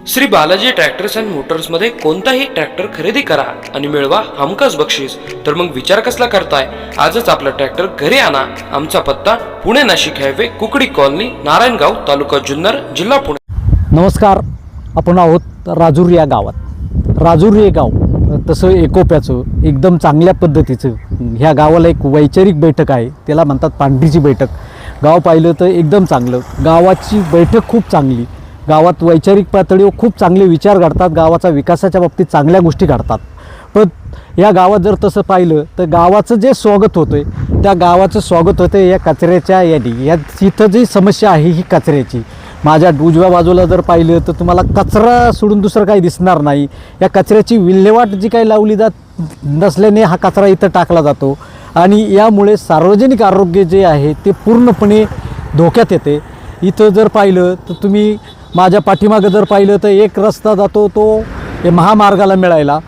Shri Balaji tractors and मोटर्समध्ये कोणताही tractor खरेदी करा आणि मिळवा हमखास बक्षीस. तर मग विचार कसला करताय? आजच आपला ट्रॅक्टर घरी आणा. आमचा पत्ता पुणे नाशिक हायवे, कुकडी कॉलनी, नारायणगाव, तालुका जुन्नर, जिल्हा पुणे. नमस्कार, आपण आहोत राजूर या गावात. राजूर हे गाव तसं एकोप्याचं एकदम चांगल्या पद्धतीचं, ह्या गावाला एक वैचारिक बैठक आहे, त्याला म्हणतात पांढरीची बैठक. गाव पाहिलं तर एकदम चांगलं, गावाची बैठक खूप चांगली. गावात वैचारिक पातळीवर खूप चांगले विचार घडतात, गावाचा विकासाच्या बाबतीत चांगल्या गोष्टी घडतात. पण या गावात जर तसं पाहिलं तर गावाचं जे स्वागत होतं आहे, त्या गावाचं स्वागत होतं या कचऱ्याच्या यादी. या तिथं जी समस्या आहे ही कचऱ्याची. माझ्या उजव्या बाजूला जर पाहिलं तर तुम्हाला कचरा सोडून दुसरं काही दिसणार नाही. या कचऱ्याची विल्हेवाट जी काही लावली जात नसल्याने हा कचरा इथं टाकला जातो आणि यामुळे सार्वजनिक आरोग्य जे आहे ते पूर्णपणे धोक्यात येते. इथं जर पाहिलं तर तुम्ही माझ्या पाठीमागं जर पाहिलं तर एक रस्ता जातो तो महामार्गाला मिळायला,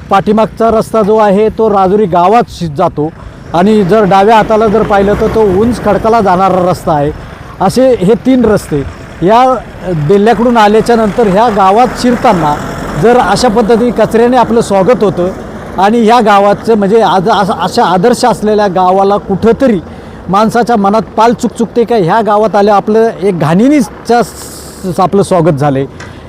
पाठीमागचा रस्ता जो आहे तो राजुरी गावात जातो आणि जर डाव्या हाताला जर पाहिलं तर तो उंच खडकाला जाणारा रस्ता आहे. असे हे 3 रस्ते या बेल्ल्याकडून आल्याच्या नंतर ह्या गावात शिरताना जर अशा पद्धतीने कचऱ्याने आपलं स्वागत होतं आणि ह्या गावाचं म्हणजे आज अशा आदर्श असलेल्या गावाला कुठंतरी माणसाच्या मनात पाल चुकते का ह्या गावात आलं आपलं एक घाणीनीचं आपलं स्वागत झालं.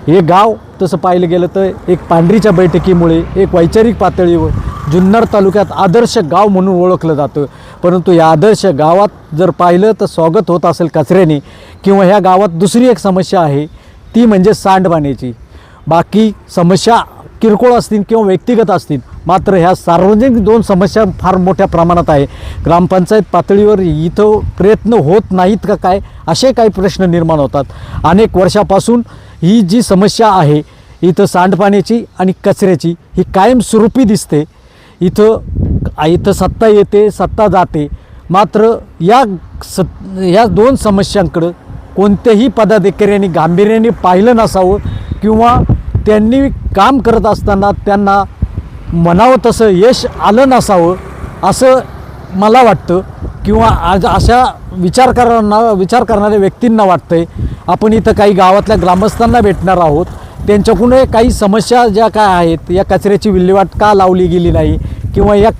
हे गाव तसं पाहिलं गेलं तर एक पांढरीच्या बैठकीमुळे एक वैचारिक पातळीवर जुन्नर तालुक्यात आदर्श गाव म्हणून ओळखलं जातं. परंतु या आदर्श गावात जर पाहिलं तर स्वागत होत असेल कचऱ्याने, किंवा ह्या गावात दुसरी एक समस्या आहे ती म्हणजे सांडपाण्याची. बाकी समस्या किरकोळ असतील किंवा व्यक्तिगत असतील, मात्र ह्या सार्वजनिक 2 समस्या फार मोठ्या प्रमाणात आहे. ग्रामपंचायत पातळीवर इथं प्रयत्न होत नाहीत का काय, असे काही प्रश्न निर्माण होतात. अनेक वर्षापासून ही जी समस्या आहे इथं सांडपाण्याची आणि कचऱ्याची ही कायमस्वरूपी दिसते. इथं सत्ता येते, सत्ता जाते, मात्र या 2 समस्यांकडं कोणत्याही पदाधिकाऱ्यांनी गांभीर्याने पाहिलं नसावं किंवा त्यांनी काम करत असताना त्यांना म्हणावं तसं यश आलं नसावं असं मला वाटतं, किंवा आज अशा विचार करणाऱ्या व्यक्तींना वाटतं आहे. आपण इथं काही गावातल्या ग्रामस्थांना भेटणार आहोत, त्यांच्याकडून काही समस्या ज्या काय आहेत, या कचऱ्याची विल्हेवाट का लावली गेली नाही किंवा या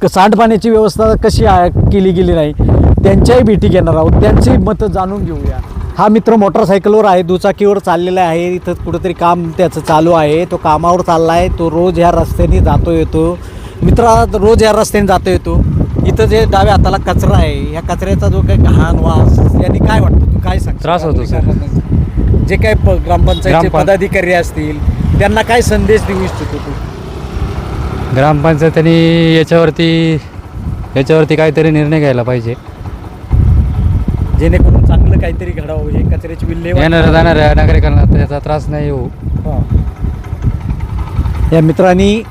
सांडपाण्याची व्यवस्था कशी केली गेली नाही, त्यांच्याही भेटी घेणार आहोत, त्यांची मतं जाणून घेऊया. हा मित्र मोटरसायकलवर आहे, दुचाकीवर चाललेला आहे. इथं कुठंतरी काम त्याचं चालू आहे, तो कामावर चालला आहे. तो रोज ह्या रस्त्याने जातो येतो. रोज ह्या रस्त्याने जातो येतो. इथं जे डाव्या हाताला कचरा आहे, ह्या कचऱ्याचा जो काही घाण वास यांनी काय वाटतं, तू काय सांग? त्रास होतो सर. जे काही ग्रामपंचायतचे पदाधिकारी असतील त्यांना काय संदेश देऊ इच्छितो तू? ग्रामपंचायतीने याच्यावरती काहीतरी निर्णय घ्यायला पाहिजे, जेणेकरून चांगलं काहीतरी घडावं. हे कचऱ्याची विल्हेवाट येणाऱ्या जाणाऱ्या नागरिकांना त्याचा त्रास नाही होऊ. या मित्रांनी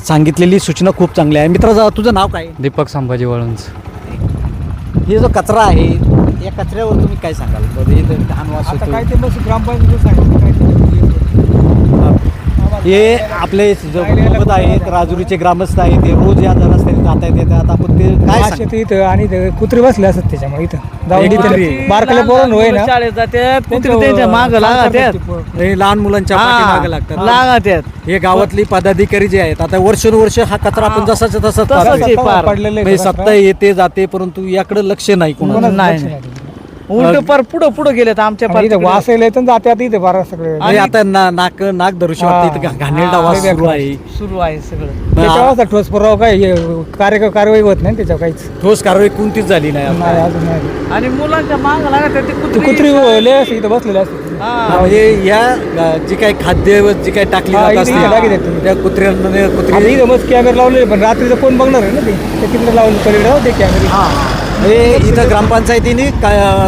सांगितलेली सूचना खूप चांगली आहे. मित्रा, तुझं नाव काय? दीपक संभाजी वळूंज. हे जो कचरा आहे या कचऱ्यावर तुम्ही काय सांगाल? घाण वास होतो. काय ते बस ग्रामपंचायत सांगितलं हे आपले जो सोबत आहेत राजुरीचे ग्रामस्थ आहेत, ते रोज या रस्त्याने जात आहेत येतात. आपण ते काय सांगतो? इथं आणि कुत्रे बसले असतात त्याच्यामुळे इथं जाऊन बारकाले पोरण होय ना, शाळेत जातात, कुत्री त्यांच्या मागं लागतात, हे लहान मुलांच्या पाठीमागे लागतात. लागतात. हे गावातली पदाधिकारी जे आहेत, आता वर्षानुवर्ष हा कचरा आपण जसाच्या तसाच पडलेलं म्हणजे सत्ता येते जाते, परंतु याकडे लक्ष नाही कोणाला. नाही उलट पर पुढं गेलेत आमच्या वास येत जात्यात इथे बारा सगळे. आणि आता नाक धरुशी वाटते, घाणेरडा वास सुरू आहे. सुरू आहे सगळं. त्याच्यावर ठोस पुरावा काय कारवाई होत नाही त्याच्यावर काहीच. ठोस कारवाई कोणतीच झाली नाही. नाही, अजून नाही. आणि मुलांच्या मागं लागतात ते कुत्री इथं बसलेले असते. म्हणजे या जी काही खाद्य जी काही टाकली जात असते त्या कुत्री इथं मस्त कॅमेरे लावले, पण रात्रीचं कोण बघणार आहे ना ते तिकडे लावले पलीकडे ते कॅमेरे. इथं ग्रामपंचायतीने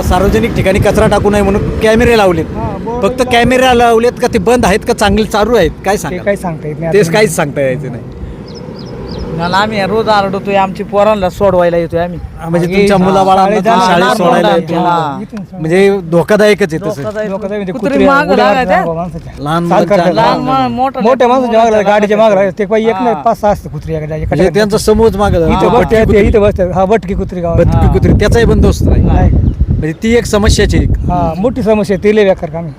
सार्वजनिक ठिकाणी कचरा टाकू नये म्हणून कॅमेरे लावलेत. फक्त कॅमेरे लावलेत का ते बंद आहेत का चांगले चालू आहेत काय सांग? काही सांगता येत नाही. तेच काहीच सांगता यायचं नाही. आम्ही रोज आरडतोय, आमची पोरांना सोडवायला येतोय आम्ही. म्हणजे तुमच्या मुलाबाळांना शाळेत सोडायला येतो, म्हणजे धोकादायकच आहे तसं. कुत्री मागं लागतात. लहान मोठ्या माणसाच्या मागं गाडीच्या मागं ते काही एक नाही 5-6 असते कुत्री. म्हणजे त्यांचा समूहच मागं इथं बसतात. हा बटकी कुत्री गावात. बटकी कुत्री त्याचाही बंदोबस्त नाही. म्हणजे ती एक समस्याची मोठी समस्या ती लय बेकार काम आहे.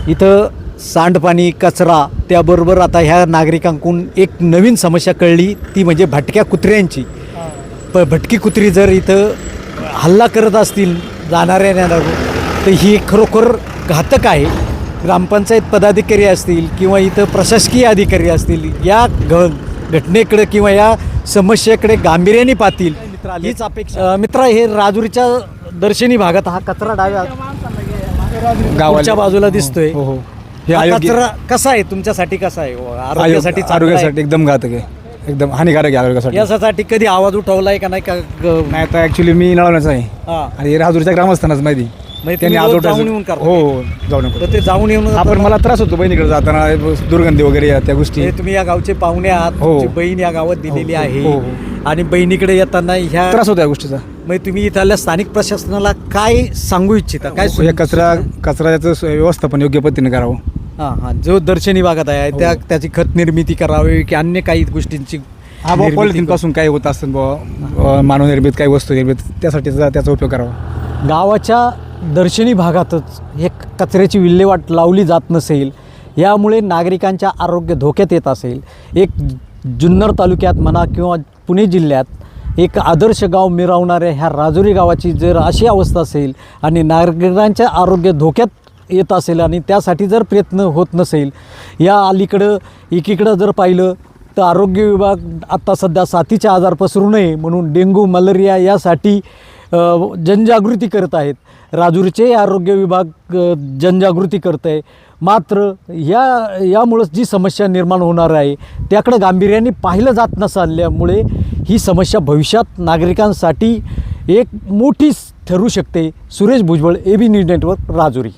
इथं सांडपाणी कचरा त्याबरोबर आता ह्या नागरिकांकडून एक नवीन समस्या कळली ती म्हणजे भटक्या कुत्र्यांची. भटकी कुत्री जर इथं हल्ला करत असतील जाणाऱ्या येणाऱ्या तर ही खरोखर घातक आहे. ग्रामपंचायत पदाधिकारी असतील किंवा इथं प्रशासकीय अधिकारी असतील या घटनेकडे किंवा या समस्येकडे गांभीर्याने पाहतील हीच अपेक्षा. मित्रा, हे राजुरीच्या दर्शनी भागात हा कचरा डाव्या गावाच्या बाजूला दिसतोय. हो हो हा हे अयोग्य कचरा कसा आहे तुमच्यासाठी, कसा आहे आरोग्यासाठी चांगला आहे? आरोग्यासाठी एकदम घातक आहे, एकदम हानिकारक आहे आरोग्यासाठी. यासाठी कधी आवाज उठवलाय का नाही का नाही आता ॲक्च्युली मी नळवण्याचा आहे हा. आणि हे राजूरच्या ग्रामस्थांनाच माहिती. म्हणजे त्यांनी तुम्ही आज रोज उठायचं. जाऊन येऊन करता? हो हो जाऊन येऊन तर करतो. ते जाऊन येऊन आपण मला त्रास होतो बहिणीकडे जाताना दुर्गंधी वगैरे या त्या गोष्टी. हे तुम्ही या गावचे पाहुणे आहात, हो. तुमची बहीण या गावात दिलेली हो, आहे हो, हो. आणि बहिणीकडे येताना ह्या त्रास होतो या गोष्टीचा. म्हणजे तुम्ही इथल्या स्थानिक प्रशासनाला काय सांगू इच्छिता, काय हे कचऱ्याचं व्यवस्थापन योग्य पद्धतीने करावं. हां हां, जो दर्शनी भागात आहे त्याची खत निर्मिती करावी की अन्य काही गोष्टींची हा बाबा निर्मिती पॉलिथिन पासून काय होत असतं बाबा मानवनिर्मित काही वस्तू निर्मित त्यासाठी त्याचा उपयोग करावा. गावाच्या दर्शनी भागातच हे कचऱ्याची विल्हेवाट लावली जात नसेल, यामुळे नागरिकांच्या आरोग्य धोक्यात येत असेल. एक जुन्नर तालुक्यात म्हणा किंवा पुणे जिल्ह्यात एक आदर्श गाव मिरवणाऱ्या ह्या राजुरी गावाची जर अशी अवस्था असेल आणि नागरिकांच्या आरोग्य धोक्यात येत असेल आणि त्यासाठी जर प्रयत्न होत नसेल, या अलीकडं एकीकडं जर पाहिलं तर आरोग्य विभाग आत्ता सध्या साथीचे आजार पसरू नये म्हणून डेंग्यू मलेरिया यासाठी जनजागृती करत आहेत. राजुरीचे आरोग्य विभाग जनजागृती करत आहे. मात्र यामुळंच जी समस्या निर्माण होणार आहे त्याकडं गांभीर्याने पाहिलं जात नसल्यामुळे ही समस्या भविष्यात नागरिकांसाठी एक मोठी ठरू शकते. Suresh Bhujbal, AB news network, Rajuri.